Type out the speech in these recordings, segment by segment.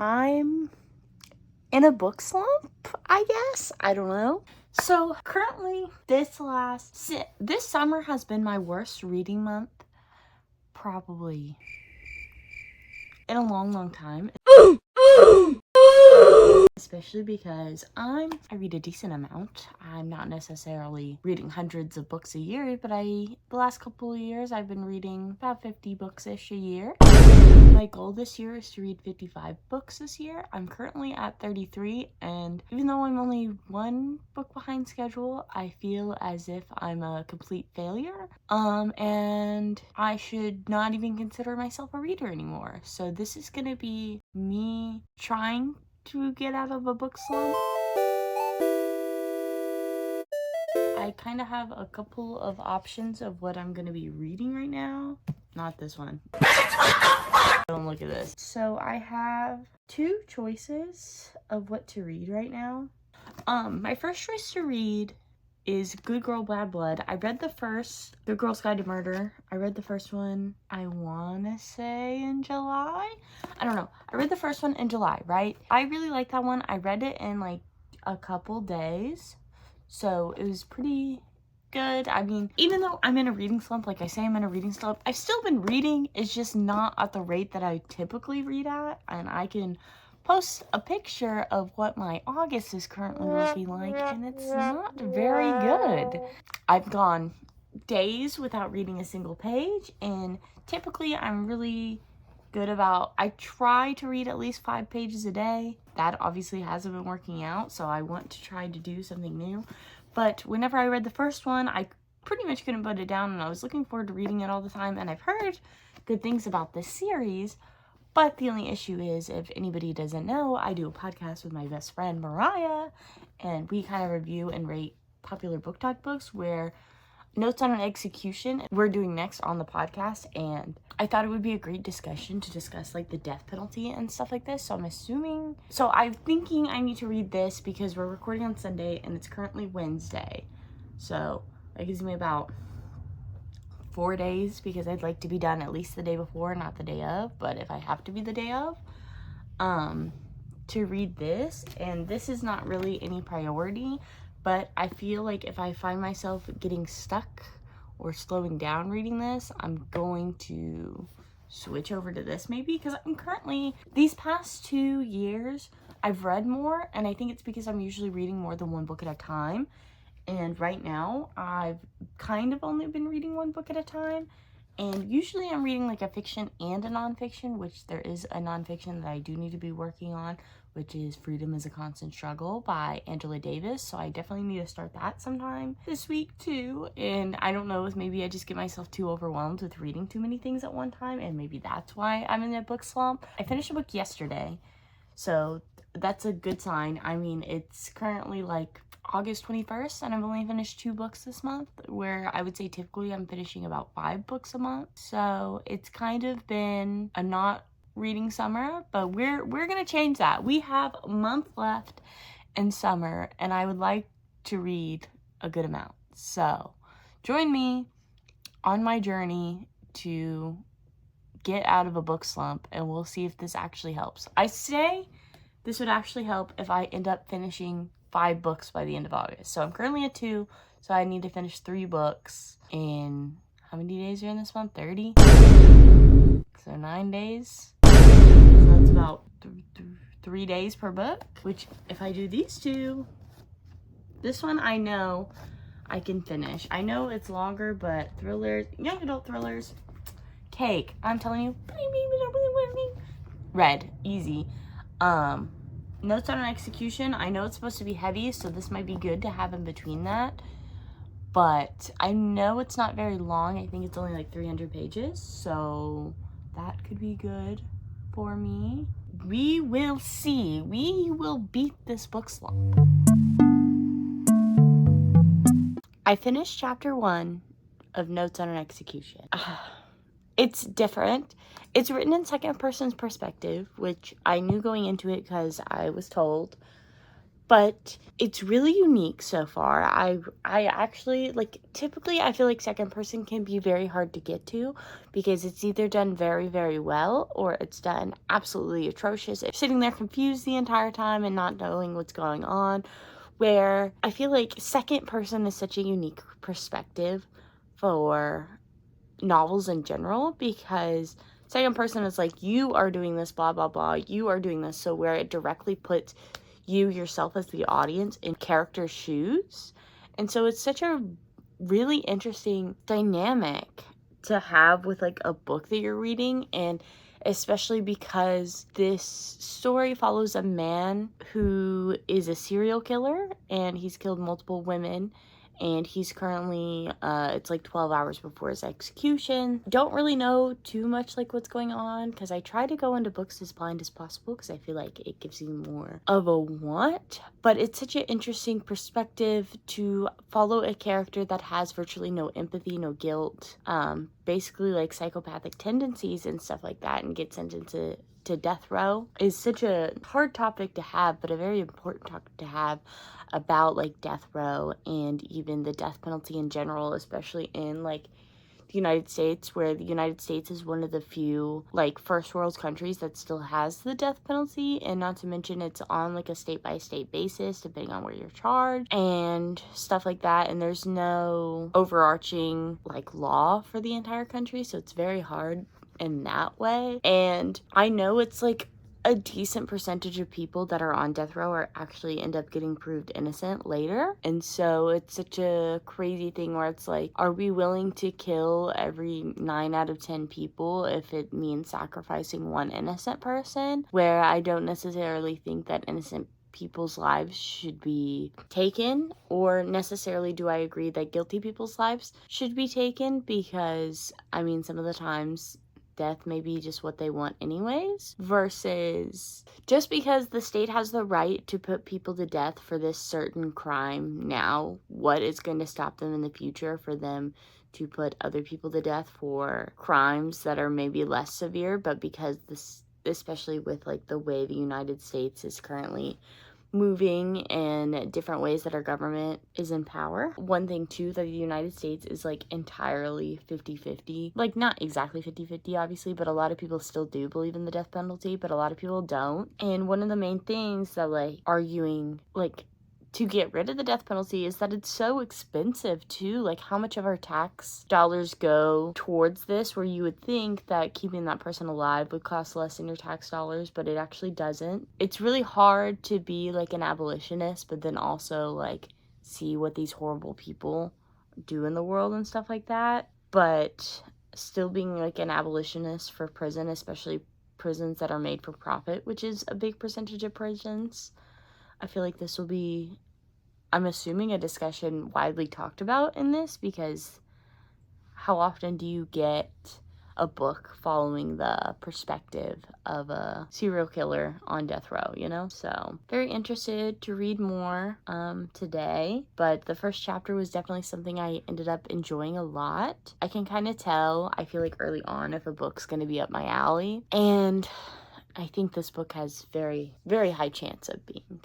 I'm in a book slump, I guess. I don't know. So currently, this summer has been my worst reading month, probably in a long time. Especially because I read a decent amount. I'm not necessarily reading hundreds of books a year, but the last couple of years I've been reading about 50 books-ish a year. My goal this year is to read 55 books this year. I'm currently at 33, and even though I'm only one book behind schedule, I feel as if I'm a complete failure. And I should not even consider myself a reader anymore. So this is gonna be me trying to get out of a book slump. I kind of have a couple of options of what I'm gonna be reading right now. Not this one. Don't look at this. So I have two choices of what to read right now. My first choice to read is Good Girl, Bad Blood. I read the first, Good Girl's Guide to Murder. I read the first one, I wanna say in July? I don't know. I read the first one in July, right? I really like that one. I read it in like a couple days. So it was pretty good. I mean, even though I'm in a reading slump, like I say I'm in a reading slump, I've still been reading. It's just not at the rate that I typically read at. And I can post a picture of what my August is currently looking like, and it's not very good. I've gone days without reading a single page, and typically I'm really good about, I try to read at least 5 pages a day. That obviously hasn't been working out, so I want to try to do something new. But whenever I read the first one, I pretty much couldn't put it down, and I was looking forward to reading it all the time, and I've heard good things about this series. But the only issue is, if anybody doesn't know, I do a podcast with my best friend, Mariah, and we kind of review and rate popular book talk books, where Notes on an Execution we're doing next on the podcast, and I thought it would be a great discussion to discuss like the death penalty and stuff like this. So I'm thinking I need to read this because we're recording on Sunday and it's currently Wednesday. So that gives me about 4 days, because I'd like to be done at least the day before, not the day of, but if I have to be the day of, to read this. And this is not really any priority, but I feel like if I find myself getting stuck or slowing down reading this, I'm going to switch over to this maybe, because I'm currently, these past 2 years, I've read more, and I think it's because I'm usually reading more than one book at a time. And right now, I've kind of only been reading one book at a time. And usually I'm reading like a fiction and a nonfiction, which there is a nonfiction that I do need to be working on, which is Freedom is a Constant Struggle by Angela Davis. So I definitely need to start that sometime this week too. And I don't know if maybe I just get myself too overwhelmed with reading too many things at one time, and maybe that's why I'm in a book slump. I finished a book yesterday, so that's a good sign. I mean, it's currently like August 21st, and I've only finished 2 books this month, where I would say typically I'm finishing about 5 books a month. So it's kind of been a not reading summer, but we're gonna change that. We have a month left in summer, and I would like to read a good amount. So join me on my journey to get out of a book slump, and we'll see if this actually helps. I say this would actually help if I end up finishing 5 books by the end of August. So I'm currently at 2, so I need to finish 3 books in, how many days are in this month? 30? So 9 days. So that's about 3 days per book, which if I do these 2, this one I know I can finish. I know it's longer, but thrillers, young adult thrillers, cake. I'm telling you, read, easy. Notes on an Execution, I know it's supposed to be heavy, so this might be good to have in between that. But I know it's not very long. I think it's only like 300 pages, so that could be good for me. We will see. We will beat this book slump. I finished chapter 1 of Notes on an Execution. It's different. It's written in second person's perspective, which I knew going into it because I was told. but it's really unique so far. I actually, like, typically I feel like second person can be very hard to get to because it's either done very, very well or it's done absolutely atrocious. It's sitting there confused the entire time and not knowing what's going on, where I feel like second person is such a unique perspective for novels in general, because second person is like, you are doing this, blah, blah, blah, you are doing this. So where it directly puts you yourself as the audience in character shoes. And so it's such a really interesting dynamic to have with like a book that you're reading, and especially because this story follows a man who is a serial killer and he's killed multiple women, and he's currently it's like 12 hours before his execution. Don't really know too much like what's going on, because I try to go into books as blind as possible because I feel like it gives you more of a want, but it's such an interesting perspective to follow a character that has virtually no empathy, no guilt, basically like psychopathic tendencies and stuff like that, and get sentenced to death row. Is such a hard topic to have, but a very important topic to have, about like death row and even the death penalty in general, especially in like the United States, where the United States is one of the few like first world countries that still has the death penalty, and not to mention it's on like a state by state basis depending on where you're charged and stuff like that, and there's no overarching like law for the entire country, so it's very hard in that way. And I know it's like a decent percentage of people that are on death row are actually end up getting proved innocent later. And so it's such a crazy thing where it's like, are we willing to kill every 9 out of 10 people if it means sacrificing one innocent person? Where I don't necessarily think that innocent people's lives should be taken, or necessarily do I agree that guilty people's lives should be taken, because I mean, some of the times death may be just what they want anyways, versus just because the state has the right to put people to death for this certain crime now, what is going to stop them in the future for them to put other people to death for crimes that are maybe less severe? But because this, especially with like the way the United States is currently moving and different ways that our government is in power. One thing too, that the United States is like entirely 50-50. Like not exactly 50-50 obviously, but a lot of people still do believe in the death penalty, but a lot of people don't. And one of the main things that like arguing like to get rid of the death penalty is that it's so expensive too. Like how much of our tax dollars go towards this, where you would think that keeping that person alive would cost less than your tax dollars, but it actually doesn't. It's really hard to be like an abolitionist but then also like see what these horrible people do in the world and stuff like that, but still being like an abolitionist for prison, especially prisons that are made for profit, which is a big percentage of prisons. I feel like this will be, I'm assuming, a discussion widely talked about in this, because how often do you get a book following the perspective of a serial killer on death row, you know? So very interested to read more today, but the first chapter was definitely something I ended up enjoying a lot. I can kind of tell, I feel like early on, if a book's going to be up my alley, and I think this book has very, very high chance of being,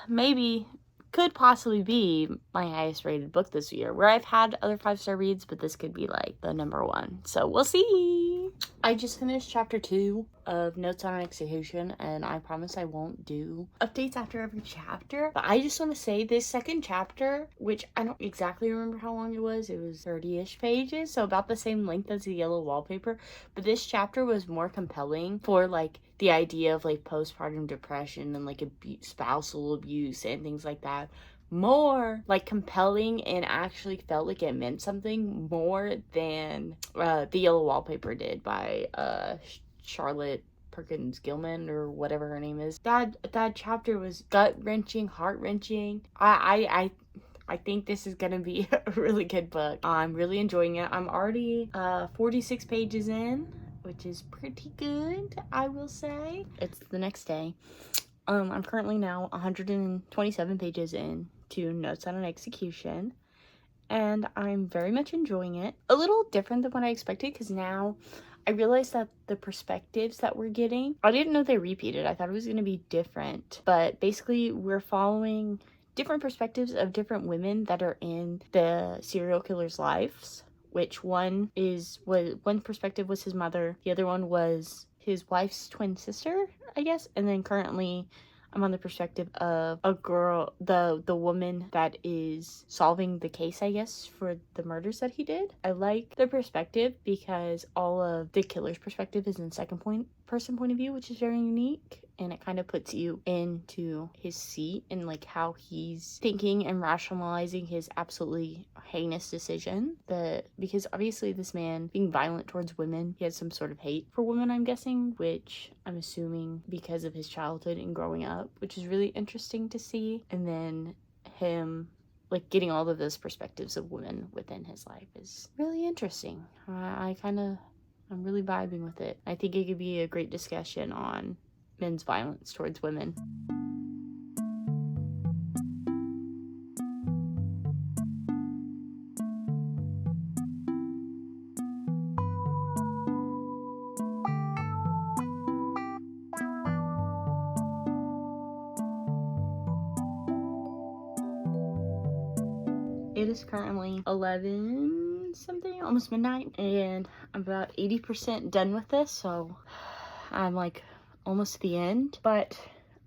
maybe could possibly be my highest rated book this year, where I've had other 5-star reads, but this could be like the number one. So we'll see. I just finished chapter 2 of Notes on an Execution, and I promise I won't do updates after every chapter, but I just want to say this second chapter, which I don't exactly remember how long it was 30-ish pages, so about the same length as the yellow wallpaper, but this chapter was more compelling for like the idea of like postpartum depression and like spousal abuse and things like that. More like compelling, and actually felt like it meant something more than the yellow wallpaper did by Charlotte Perkins Gilman, or whatever her name is. That chapter was gut-wrenching, heart-wrenching. I think this is gonna be a really good book. I'm really enjoying it. I'm already 46 pages in, which is pretty good, I will say. It's the next day. I'm currently now 127 pages in to Notes on an Execution, and I'm very much enjoying it. A little different than what I expected, because now I realized that the perspectives that we're getting, I didn't know they repeated. I thought it was going to be different. But basically, we're following different perspectives of different women that are in the serial killer's lives, which one perspective was his mother, the other one was his wife's twin sister, I guess, and then currently I'm on the perspective of a girl, the woman that is solving the case, I guess, for the murders that he did. I like the perspective because all of the killer's perspective is in second person point of view, which is very unique, and it kind of puts you into his seat and like how he's thinking and rationalizing his absolutely heinous decision. Because obviously this man being violent towards women, he has some sort of hate for women, I'm guessing, which I'm assuming because of his childhood and growing up, which is really interesting to see. And then him like getting all of those perspectives of women within his life is really interesting. I'm really vibing with it. I think it could be a great discussion on men's violence towards women. It is currently 11 something, almost midnight, and I'm about 80% done with this, so I'm like almost to the end, but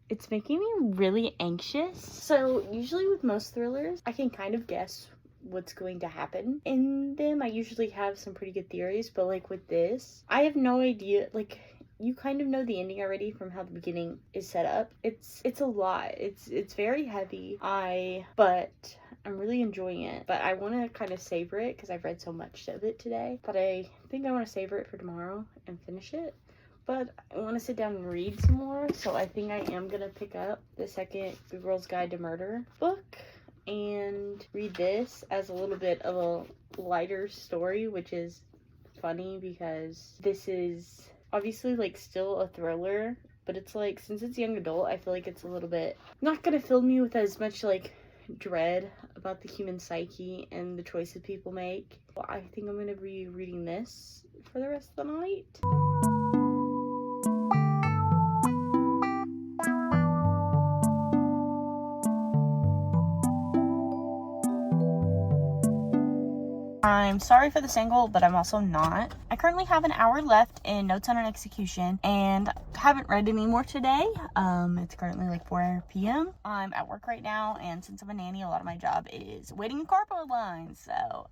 it's making me really anxious. So usually with most thrillers, I can kind of guess what's going to happen in them. I usually have some pretty good theories, but like with this, I have no idea. Like, you kind of know the ending already from how the beginning is set up. It's a lot. It's very heavy. But I'm really enjoying it, but I want to kind of savor it because I've read so much of it today, but I think I want to savor it for tomorrow and finish it. But I want to sit down and read some more, so I think I am going to pick up the second Good Girl's Guide to Murder book and read this as a little bit of a lighter story, which is funny because this is obviously like still a thriller, but it's like, since it's young adult, I feel like it's a little bit not going to fill me with as much like dread about the human psyche and the choices people make. Well, I think I'm going to be reading this for the rest of the night. I'm sorry for this angle, but I'm also not. I currently have an hour left in Notes on an Execution and haven't read any more today. It's currently like 4 p.m. I'm at work right now, and since I'm a nanny, a lot of my job is waiting in cardboard lines.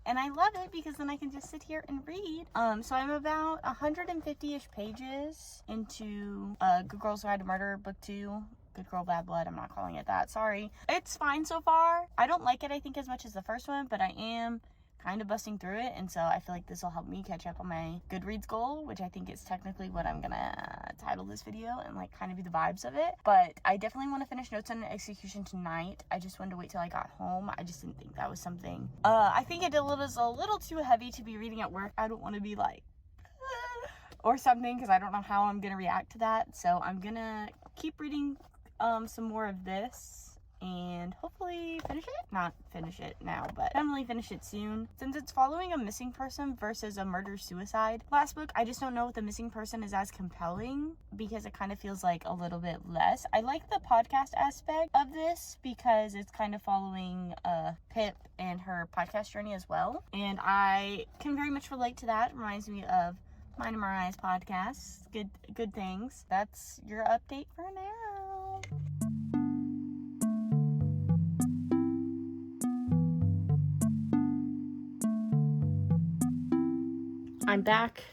And I love it because then I can just sit here and read. So I'm about 150-ish pages into Good Girl's Guide to Murder, book 2. Good Girl, Bad Blood. I'm not calling it that. Sorry. It's fine so far. I don't like it, I think, as much as the first one, but I am kind of busting through it, and so I feel like this will help me catch up on my Goodreads goal, which I think is technically what I'm gonna title this video and like kind of be the vibes of it. But I definitely want to finish Notes on an Execution tonight. I just wanted to wait till I got home. I just didn't think that was something. I think it was a little too heavy to be reading at work. I don't want to be like or something, because I don't know how I'm gonna react to that. So I'm gonna keep reading some more of this and hopefully finish it. Not finish it now, but definitely finish it soon, since it's following a missing person versus a murder-suicide last book. I just don't know if the missing person is as compelling because it kind of feels like a little bit less. I like the podcast aspect of this because it's kind of following Pip and her podcast journey as well, and I can very much relate to that. It reminds me of mine and Mariah's podcast, good things. That's your update for now. I'm back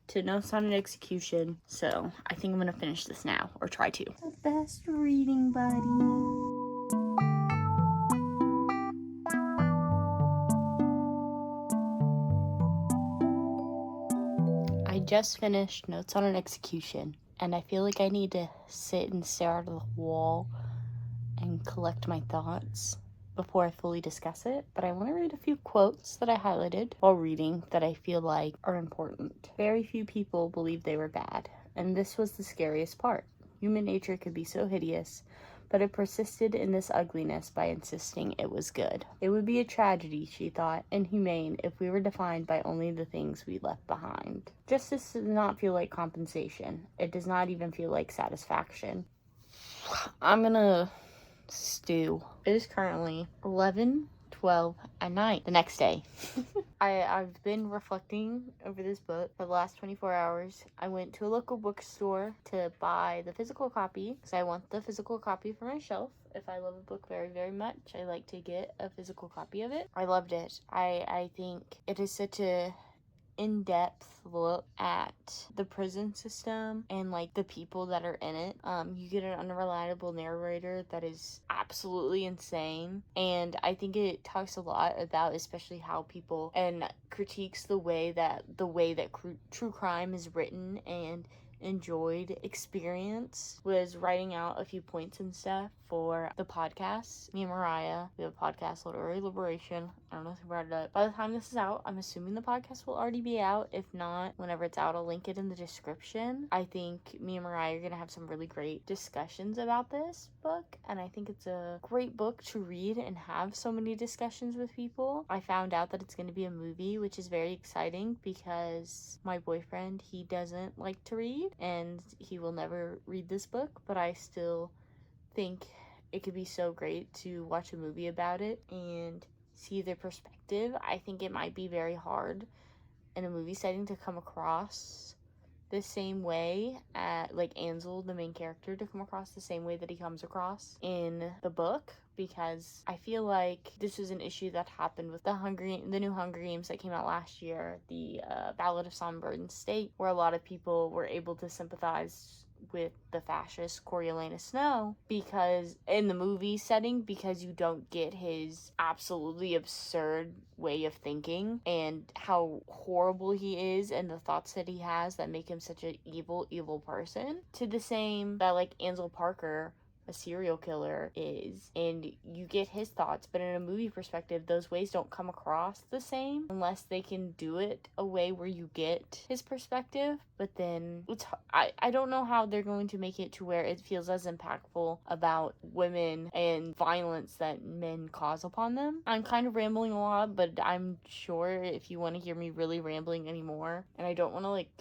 to Notes on an Execution, so I think I'm gonna finish this now, or try to. The best reading buddy. I just finished Notes on an Execution, and I feel like I need to sit and stare out of the wall and collect my thoughts before I fully discuss it. But I want to read a few quotes that I highlighted while reading that I feel like are important. Very few people believed they were bad, and this was the scariest part. Human nature could be so hideous, but it persisted in this ugliness by insisting it was good. It would be a tragedy, she thought, inhumane if we were defined by only the things we left behind. Justice does not feel like compensation. It does not even feel like satisfaction. I'm gonna stew. It is currently 11:12 at night the next day. I've been reflecting over this book for the last 24 hours. I went to a local bookstore to buy the physical copy because I want the physical copy for my shelf. If I love a book very, very much, I like to get a physical copy of it. I loved it. I think it is such a in-depth look at the prison system and like the people that are in it. You get an unreliable narrator that is absolutely insane, and I think it talks a lot about especially how people and critiques the way that true crime is written and enjoyed experience. Was writing out a few points and stuff for the podcast. Me and Mariah, we have a podcast called Early Liberation. I don't know if we brought it up. By the time this is out, I'm assuming the podcast will already be out. If not, whenever it's out, I'll link it in the description. I think me and Mariah are gonna have some really great discussions about this book, and I think it's a great book to read and have so many discussions with people. I found out that it's gonna be a movie, which is very exciting because my boyfriend, he doesn't like to read and he will never read this book, but I still think it could be so great to watch a movie about it and see their perspective. I think it might be very hard in a movie setting to come across the same way, like Ansel, the main character, to come across the same way that he comes across in the book, because I feel like this is an issue that happened with the new Hunger Games that came out last year, the Ballad of Songbird State, where a lot of people were able to sympathize with the fascist Coriolanus Snow because in the movie setting, because you don't get his absolutely absurd way of thinking and how horrible he is and the thoughts that he has that make him such an evil person, to the same that like Ansel Parker, a serial killer, is, and you get his thoughts, but in a movie perspective those ways don't come across the same unless they can do it a way where you get his perspective. But then I don't know how they're going to make it to where it feels as impactful about women and violence that men cause upon them. I'm kind of rambling a lot, but I'm sure if you want to hear me really rambling anymore, and I don't want to like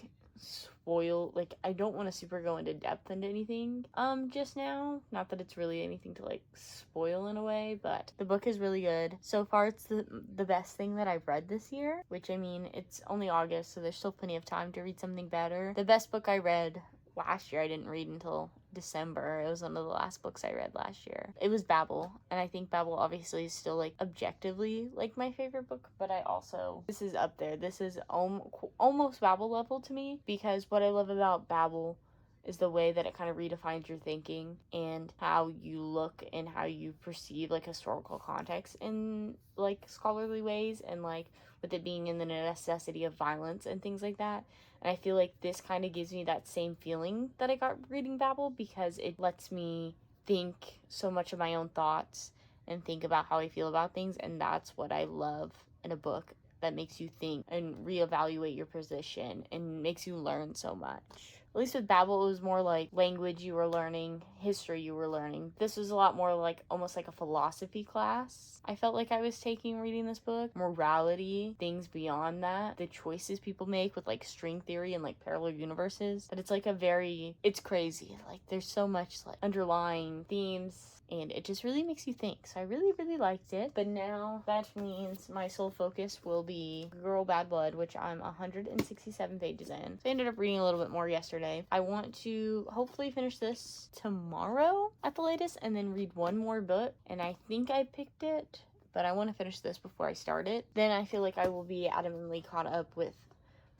spoil, like I don't want to super go into depth into anything just now, not that it's really anything to like spoil in a way, but the book is really good so far. It's the best thing that I've read this year, which I mean, it's only August, so there's still plenty of time to read something better. The best book I read last year I didn't read until December. It was one of the last books I read last year. It was Babel, and I think Babel obviously is still like objectively like my favorite book, but I also, this is up there. This is almost Babel level to me, because what I love about Babel is the way that it kind of redefines your thinking and how you look and how you perceive like historical context in like scholarly ways, and like with it being in the necessity of violence and things like that. And I feel like this kind of gives me that same feeling that I got reading Babel, because it lets me think so much of my own thoughts and think about how I feel about things, and that's what I love in a book that makes you think and reevaluate your position and makes you learn so much. At least with Babel, it was more like language you were learning, history you were learning. This was a lot more like almost like a philosophy class I felt like I was taking reading this book. Morality, things beyond that, the choices people make with like string theory and like parallel universes. But it's like it's crazy. Like there's so much like underlying themes, and it just really makes you think. So I really, really liked it. But now that means my sole focus will be Girl Bad Blood, which I'm 167 pages in. So I ended up reading a little bit more yesterday. I want to hopefully finish this tomorrow at the latest, and then read one more book. And I think I picked it, but I want to finish this before I start it. Then I feel like I will be adamantly caught up with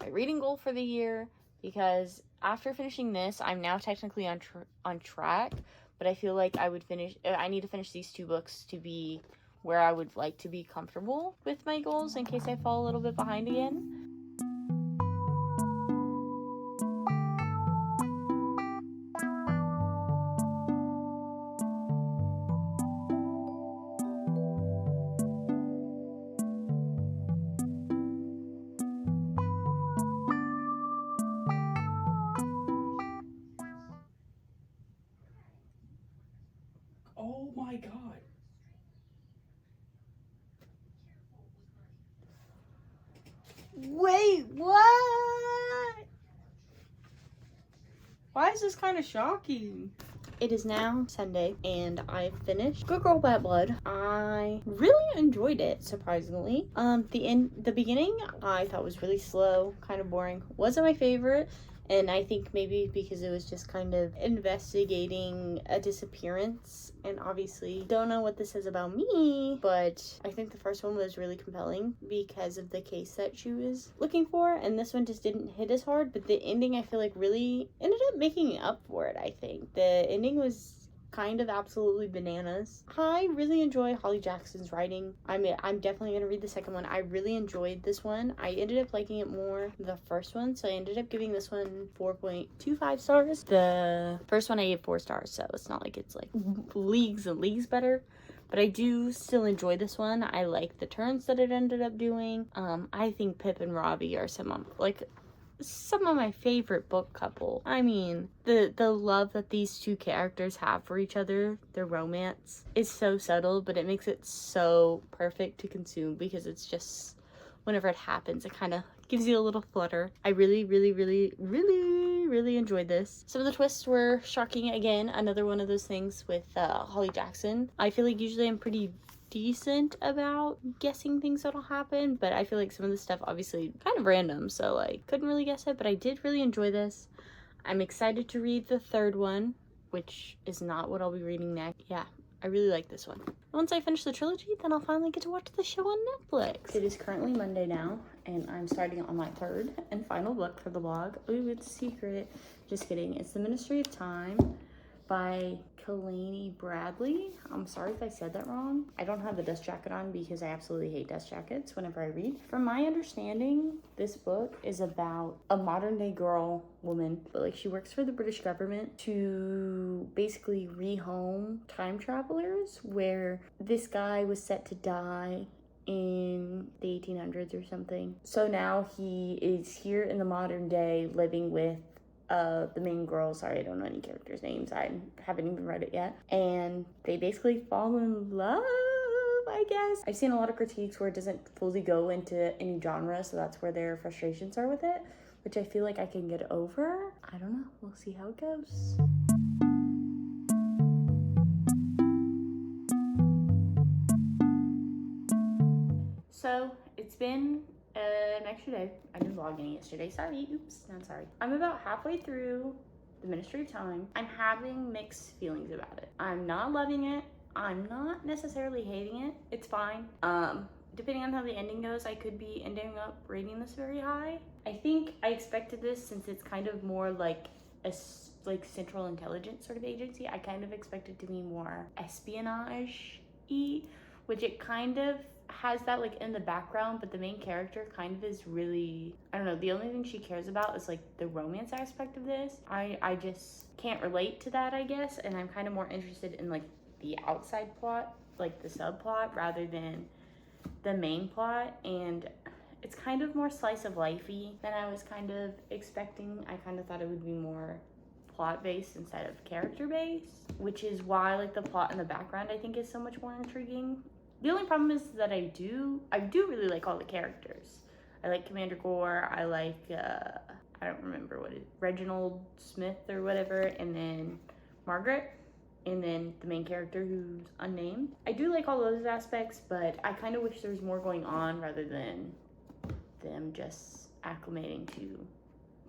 my reading goal for the year, because after finishing this, I'm now technically on track. But I feel like I need to finish these 2 books to be where I would like to be comfortable with my goals in case I fall a little bit behind again. Oh my god. Wait, what? Why is this kind of shocking? It is now Sunday, and I finished Good Girl Bad Blood. I really enjoyed it, surprisingly. The beginning I thought was really slow, kind of boring. Wasn't my favorite, and I think maybe because it was just kind of investigating a disappearance, and obviously don't know what this says about me, but I think the first one was really compelling because of the case that she was looking for, and this one just didn't hit as hard, but the ending I feel like really ended up making up for it. I think the ending was kind of absolutely bananas. I really enjoy Holly Jackson's writing. I'm definitely gonna read the second one. I really enjoyed this one. I ended up liking it more the first one, so I ended up giving this one 4.25 stars. The first one I gave 4 stars, so it's not like it's like leagues and leagues better. But I do still enjoy this one. I like the turns that it ended up doing. I think Pip and Robbie are some of my favorite book couple. I mean, the love that these two characters have for each other, their romance, is so subtle, but it makes it so perfect to consume because it's just, whenever it happens, it kind of gives you a little flutter. I really, really, really, really, really enjoyed this. Some of the twists were shocking. Again, another one of those things with Holly Jackson. I feel like usually I'm pretty decent about guessing things that'll happen, but I feel like some of the stuff obviously kind of random, so like couldn't really guess it, but I did really enjoy this. I'm excited to read the third one, which is not what I'll be reading next. Yeah, I really like this one. Once I finish the trilogy, then I'll finally get to watch the show on Netflix. It is currently Monday now, and I'm starting on my third and final book for the blog. Ooh, it's a secret. Just kidding. It's The Ministry of Time by Kalani Bradley. I'm sorry if I said that wrong. I don't have the dust jacket on because I absolutely hate dust jackets whenever I read. From my understanding, this book is about a modern day woman, but like she works for the British government to basically rehome time travelers, where this guy was set to die in the 1800s or something. So now he is here in the modern day living with the main girl. Sorry, I don't know any characters' names. I haven't even read it yet. And they basically fall in love, I guess. I've seen a lot of critiques where it doesn't fully go into any genre, so that's where their frustrations are with it, which I feel like I can get over. I don't know. We'll see how it goes. So it's been an extra day. I didn't vlog any yesterday. Sorry. Oops. No, I'm sorry. I'm about halfway through The Ministry of Time. I'm having mixed feelings about it. I'm not loving it. I'm not necessarily hating it. It's fine. Depending on how the ending goes, I could be ending up rating this very high. I think I expected this, since it's kind of more like a central intelligence sort of agency. I kind of expected to be more espionage-y, which it kind of has that like in the background, but the main character kind of is really, I don't know, the only thing she cares about is like the romance aspect of this. I just can't relate to that, I guess, and I'm kind of more interested in like the outside plot, like the subplot, rather than the main plot. And it's kind of more slice of lifey than I was kind of expecting. I kind of thought it would be more plot based instead of character based, which is why like the plot in the background I think is so much more intriguing. The only problem is that I do really like all the characters. I like Commander Gore. I like I don't remember what it, Reginald Smith or whatever, and then Margaret, and then the main character who's unnamed. I do like all those aspects, but I kind of wish there was more going on rather than them just acclimating to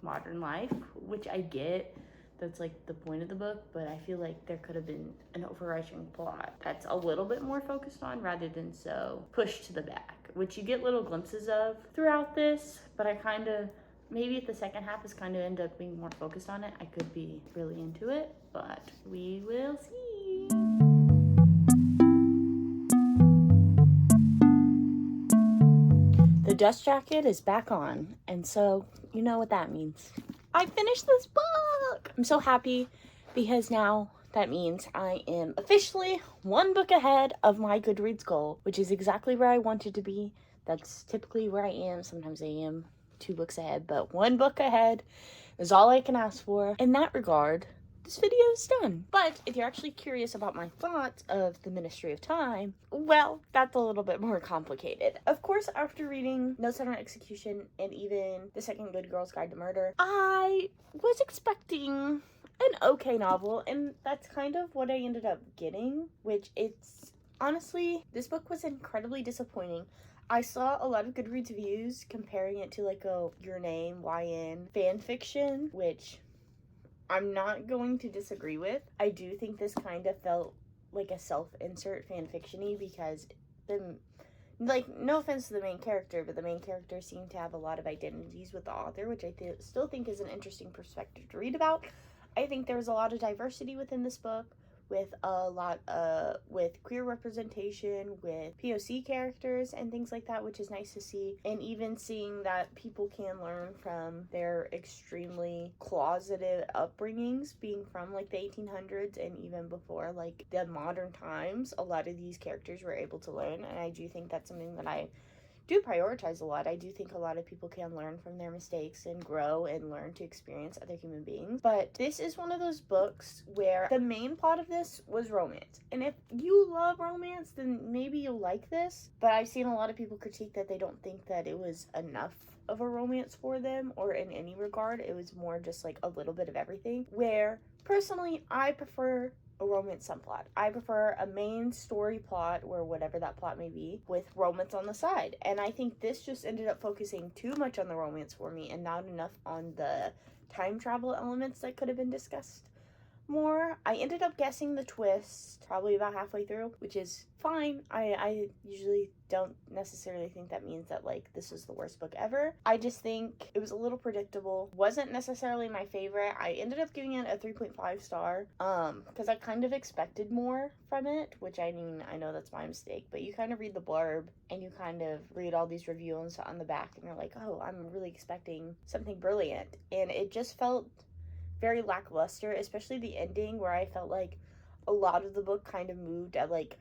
modern life, which I get. That's like the point of the book, but I feel like there could have been an overarching plot that's a little bit more focused on rather than so pushed to the back, which you get little glimpses of throughout this, but I kind of, maybe if the second half is kind of end up being more focused on it, I could be really into it, but we will see. The dust jacket is back on, and so you know what that means. I finished this book! I'm so happy because now that means I am officially one book ahead of my Goodreads goal, which is exactly where I wanted to be. That's typically where I am. Sometimes I am 2 books ahead, but 1 book ahead is all I can ask for. In that regard, this video is done. But if you're actually curious about my thoughts of the Ministry of Time, well, that's a little bit more complicated. Of course, after reading No Sudden Execution and even The Second Good Girl's Guide to Murder, I was expecting an okay novel, and that's kind of what I ended up getting, which it's honestly, this book was incredibly disappointing. I saw a lot of Goodreads reviews comparing it to like a Your Name YN fan fiction, which I'm not going to disagree with. I do think this kind of felt like a self-insert fanfiction-y because no offense to the main character, but the main character seemed to have a lot of identities with the author, which I still think is an interesting perspective to read about. I think there was a lot of diversity within this book, with a lot with queer representation, with POC characters and things like that, which is nice to see. And even seeing that people can learn from their extremely closeted upbringings, being from like the 1800s and even before like the modern times, a lot of these characters were able to learn. And I do think that's something that I do prioritize a lot. I do think a lot of people can learn from their mistakes and grow and learn to experience other human beings. But this is one of those books where the main plot of this was romance. And if you love romance, then maybe you'll like this. But I've seen a lot of people critique that they don't think that it was enough of a romance for them, or in any regard. It was more just like a little bit of everything. Where personally, I prefer a romance subplot. I prefer a main story plot, or whatever that plot may be, with romance on the side. And I think this just ended up focusing too much on the romance for me and not enough on the time travel elements that could have been discussed more. I ended up guessing the twist probably about halfway through, which is fine. I usually don't necessarily think that means that like this is the worst book ever. I just think it was a little predictable. Wasn't necessarily my favorite. I ended up giving it a 3.5 star because I kind of expected more from it, which I mean, I know that's my mistake, but you kind of read the blurb and you kind of read all these reviews on the back and you're like, oh, I'm really expecting something brilliant, and it just felt very lackluster, especially the ending, where I felt like a lot of the book kind of moved at like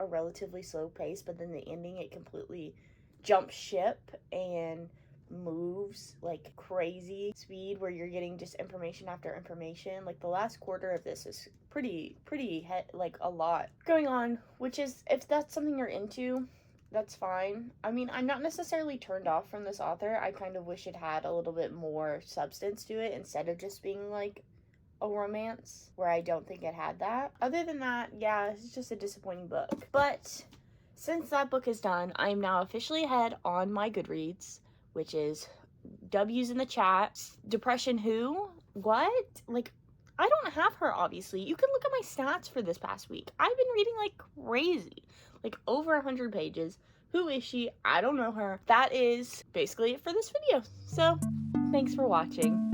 a relatively slow pace, but then the ending, it completely jumps ship and moves like crazy speed, where you're getting just information after information. Like the last quarter of this is pretty like a lot going on, which is, if that's something you're into, that's fine. I mean, I'm not necessarily turned off from this author. I kind of wish it had a little bit more substance to it instead of just being like a romance, where I don't think it had that. Other than that, yeah, it's just a disappointing book. But since that book is done, I am now officially ahead on my Goodreads, which is W's in the chat. Depression who? What? Like, I don't have her, obviously. You can look at my stats for this past week. I've been reading like crazy. Like over 100 pages. Who is she? I don't know her. That is basically it for this video. So, thanks for watching.